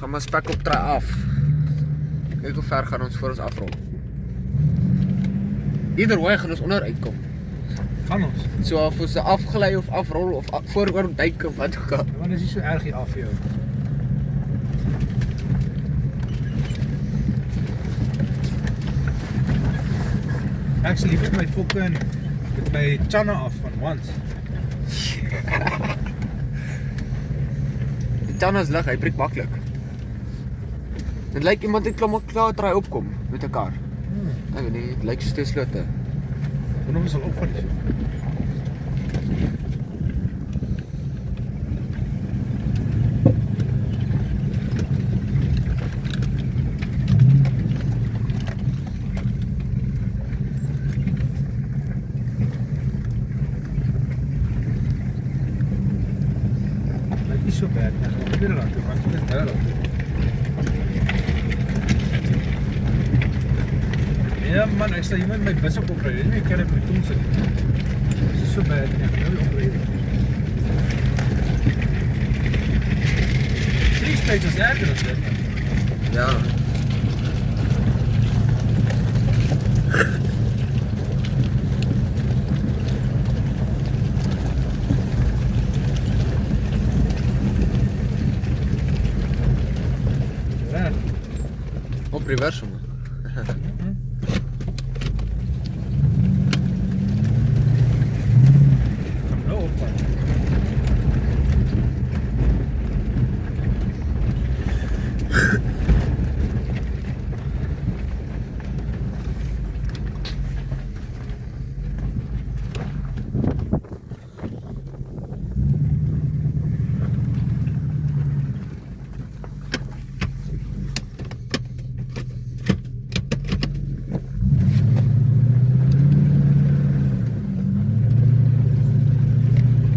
Gaan maar spek op draai af. Kyk hoe ver gaan ons voor ons afrol. Ieder way gaan ons onder uitkom. Gaan ons? So of ons afgelei of afrol of vooroor duik of wat ook al. Want is nie so erg hier af vir jou. Ek sal liever my fucking met my channa af van once. Die tanden is lig, hy breek maklik. Het lyk iemand het klaar draai opkom met 'n kar. Ek weet nie, het lyk soos twee slotte. Wanneer ons sal opgaan nie so. Dit is so bad, ek weet dat toe, want dit is baie laat. Ja man, ek sal iemand my bus op ry, dit is nie ek kan op my toon sit. Dit is so bad, ek kan nie opry. Free State is erger as dit. Ja. Ja. Op reverse man. Nou opgaan.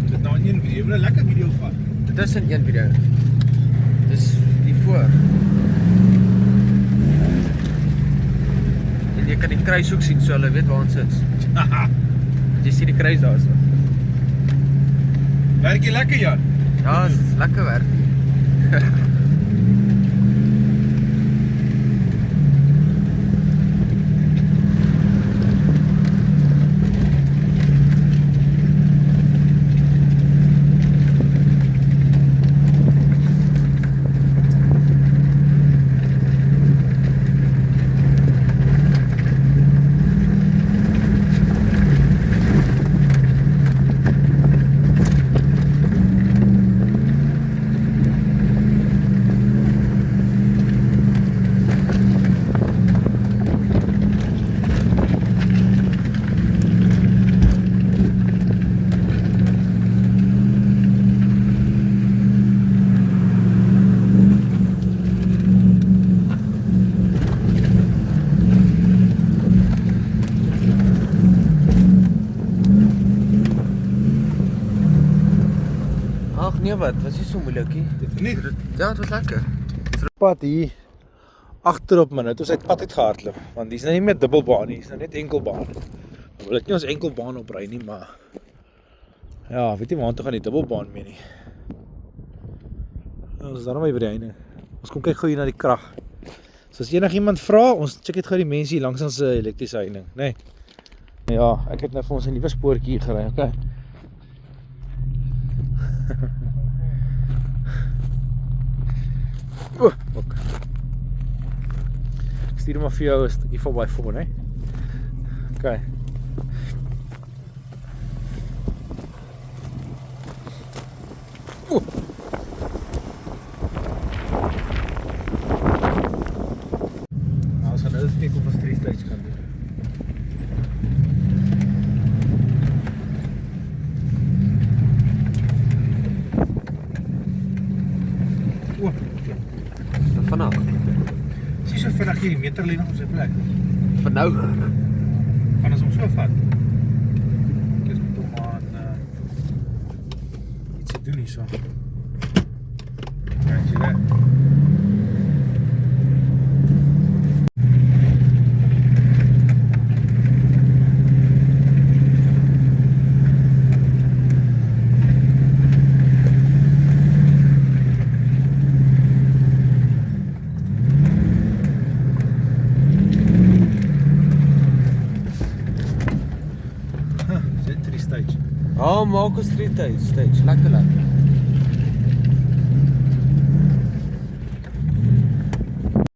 Dit nou nie 'n video, maar 'n lekker video vat. Dit is in een video. Dis die voor. En jy kan die kruis ook sien, so hulle weet waar ons is. Jy sien die kruis daar so. Werk jy lekker, Jan? Ja, dit is lekker werk. Ag nee wat, was nie so moeilikie. Dit nie. Ja, het was lekker. Pad hier agterop man, het ons uit pad uit gehardloop, want dis nou nie meer dubbelbaan nie, dis nou net enkelbaan. Wil ek nie ons enkelbaan opry nie, maar ja, weet jy waar toe gaan die dubbelbaan mee nie. Ja, ons is daarom by die einde. Ons kom kyk gou hier na die krag. So as enigiemand vra, ons check het gou die mense hier langs ons elektriese heining, nê. Nee. Ja, ek het nou vir ons 'n nuwe spoortjie hier gery, okay. Ok. Ek stuur maar vir jou 'n stukkie 4x4, né? Okay. Nou, ons gaan nou kyk of ons 3 stages kan doen. Vanaf. Zie so vinnig hier, die meter lê nog op sy plek. Van nou. Gaan ons hom so vat? Ek is met hom aan iets te doen hier so. Kijk jy dit? Ja, maak ons 3 stage. Lekker lekker.